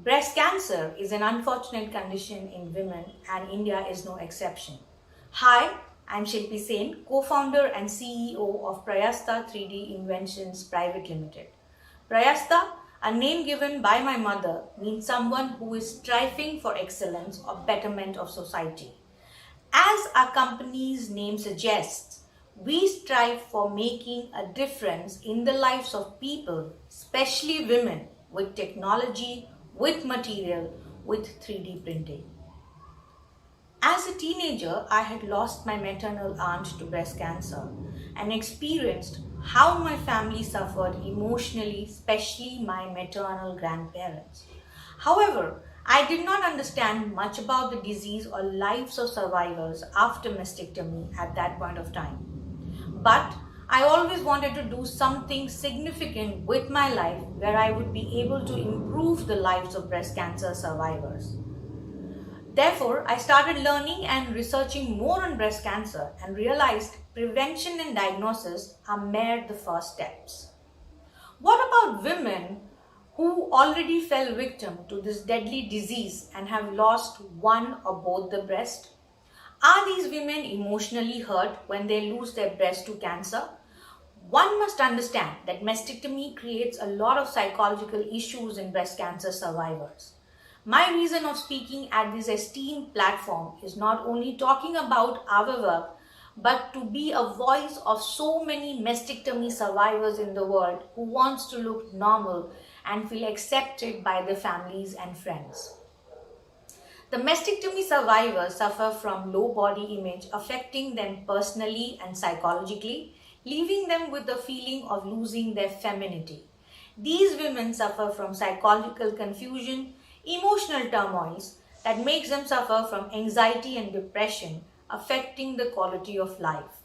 Breast cancer is an unfortunate condition in women, and India is no exception. Hi, I'm Shilpi Sen, co-founder and CEO of Prayastha 3D Inventions Private Limited. Prayastha, a name given by my mother, means someone who is striving for excellence or betterment of society. As our company's name suggests, we strive for making a difference in the lives of people, especially women, with technology, with material, with 3D printing. As a teenager, I had lost my maternal aunt to breast cancer and experienced how my family suffered emotionally, especially my maternal grandparents. However, I did not understand much about the disease or lives of survivors after mastectomy at that point of time. But I always wanted to do something significant with my life where I would be able to improve the lives of breast cancer survivors. Therefore, I started learning and researching more on breast cancer and realized prevention and diagnosis are mere the first steps. What about women who already fell victim to this deadly disease and have lost one or both the breast? Are these women emotionally hurt when they lose their breast to cancer? One must understand that mastectomy creates a lot of psychological issues in breast cancer survivors. My reason of speaking at this esteemed platform is not only talking about our work, but to be a voice of so many mastectomy survivors in the world who wants to look normal and feel accepted by their families and friends. The mastectomy survivors suffer from low body image affecting them personally and psychologically, leaving them with the feeling of losing their femininity. These women suffer from psychological confusion, emotional turmoils that makes them suffer from anxiety and depression, affecting the quality of life.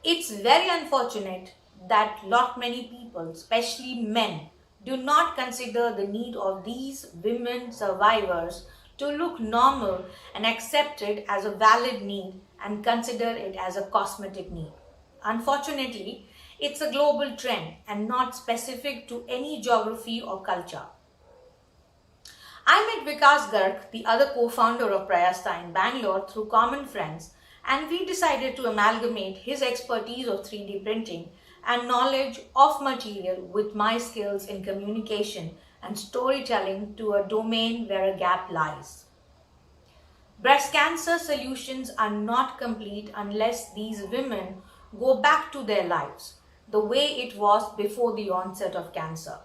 It's very unfortunate that lot many people, especially men, do not consider the need of these women survivors to look normal and accept it as a valid need and consider it as a cosmetic need. Unfortunately, it's a global trend and not specific to any geography or culture. I met Vikas Garg, the other co-founder of Prayastha in Bangalore, through common friends, and we decided to amalgamate his expertise of 3D printing and knowledge of material with my skills in communication and storytelling to a domain where a gap lies. Breast cancer solutions are not complete unless these women go back to their lives, the way it was before the onset of cancer.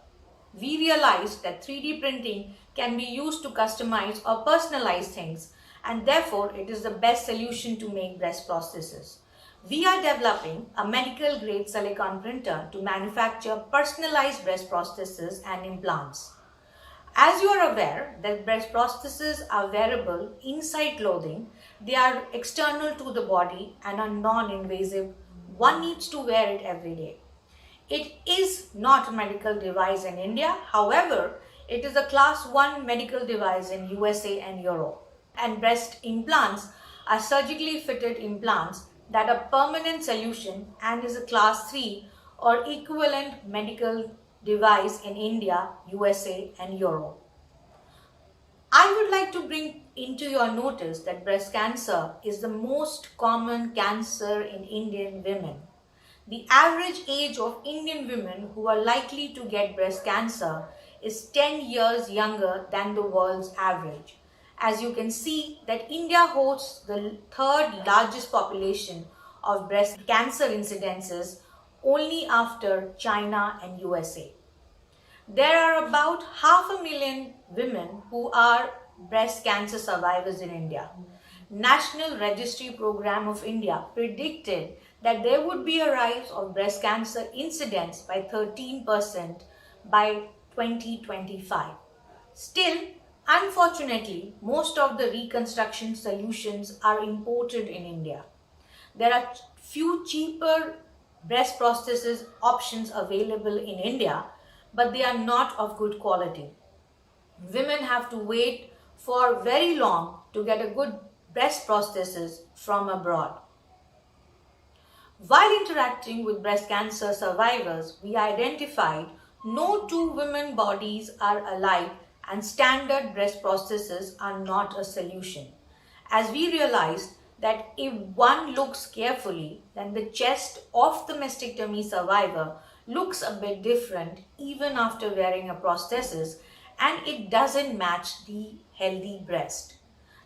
We realized that 3D printing can be used to customize or personalize things, and therefore it is the best solution to make breast prostheses. We are developing a medical grade silicone printer to manufacture personalized breast prostheses and implants. As you are aware that breast prostheses are wearable inside clothing, they are external to the body and are non-invasive. One needs to wear it every day. It is not a medical device in India. However, it is a class 1 medical device in USA and Europe. And breast implants are surgically fitted implants that are permanent solution and is a class 3 or equivalent medical device in India, USA and Europe. I would like to bring into your notice that breast cancer is the most common cancer in Indian women. The average age of Indian women who are likely to get breast cancer is 10 years younger than the world's average. As you can see that India hosts the third largest population of breast cancer incidences only after China and USA. There are about 500,000 women who are breast cancer survivors in India. National Registry Program of India predicted that there would be a rise of breast cancer incidence by 13% by 2025. Still, unfortunately, most of the reconstruction solutions are imported in India. There are few cheaper breast prosthesis options available in India, but they are not of good quality. Women have to wait for very long to get a good breast prosthesis from abroad. While interacting with breast cancer survivors, we identified no two women bodies are alike and standard breast prostheses are not a solution, as we realized that if one looks carefully, then the chest of the mastectomy survivor looks a bit different even after wearing a prosthesis, and it doesn't match the healthy breast.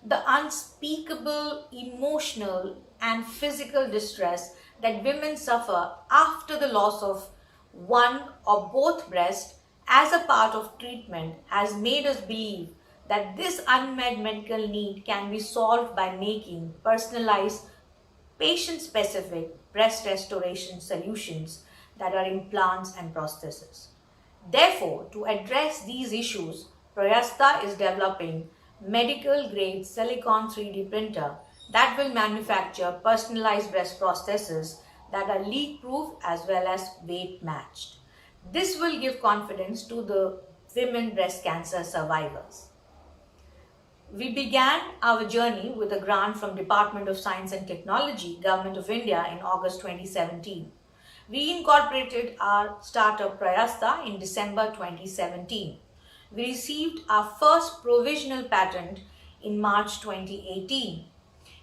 The unspeakable emotional and physical distress that women suffer after the loss of one or both breasts as a part of treatment has made us believe that this unmet medical need can be solved by making personalized, patient-specific breast restoration solutions that are implants and prostheses. Therefore, to address these issues, Prayastha is developing medical-grade silicon 3D printer that will manufacture personalized breast prostheses that are leak-proof as well as weight-matched. This will give confidence to the women breast cancer survivors. We began our journey with a grant from Department of Science and Technology, Government of India in August 2017. We incorporated our startup Prayastha in December 2017. We received our first provisional patent in March 2018.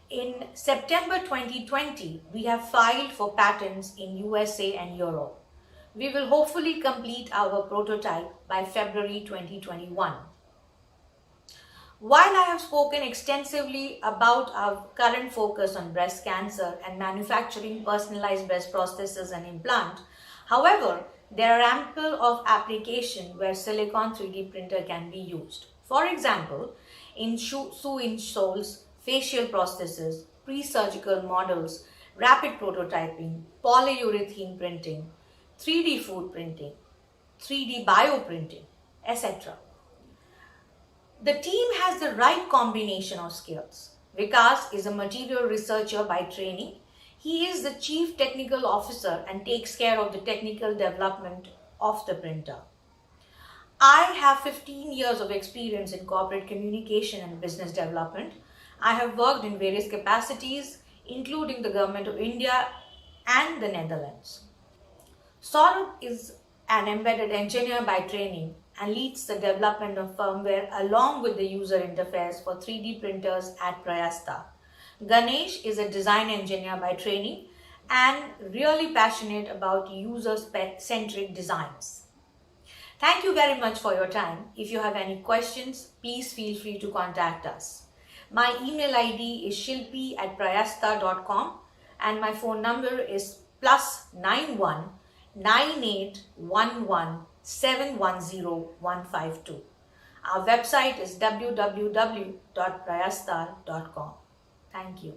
In September 2020, we have filed for patents in USA and Europe. We will hopefully complete our prototype by February 2021. While I have spoken extensively about our current focus on breast cancer and manufacturing personalized breast prostheses and implant, however, there are ample of application where silicon 3D printer can be used. For example, in shoe insoles, facial prostheses, pre-surgical models, rapid prototyping, polyurethane printing, 3D food printing, 3D bioprinting, etc. The team has the right combination of skills. Vikas is a material researcher by training. He is the chief technical officer and takes care of the technical development of the printer. I have 15 years of experience in corporate communication and business development. I have worked in various capacities, including the Government of India and the Netherlands. Saurabh is an embedded engineer by training and leads the development of firmware along with the user interface for 3D printers at Prayastha. Ganesh is a design engineer by training and really passionate about user-centric designs. Thank you very much for your time. If you have any questions, please feel free to contact us. My email ID is shilpi@prayastha.com and my phone number is +91 9811 710152. Our website is www.prayastha.com. Thank you.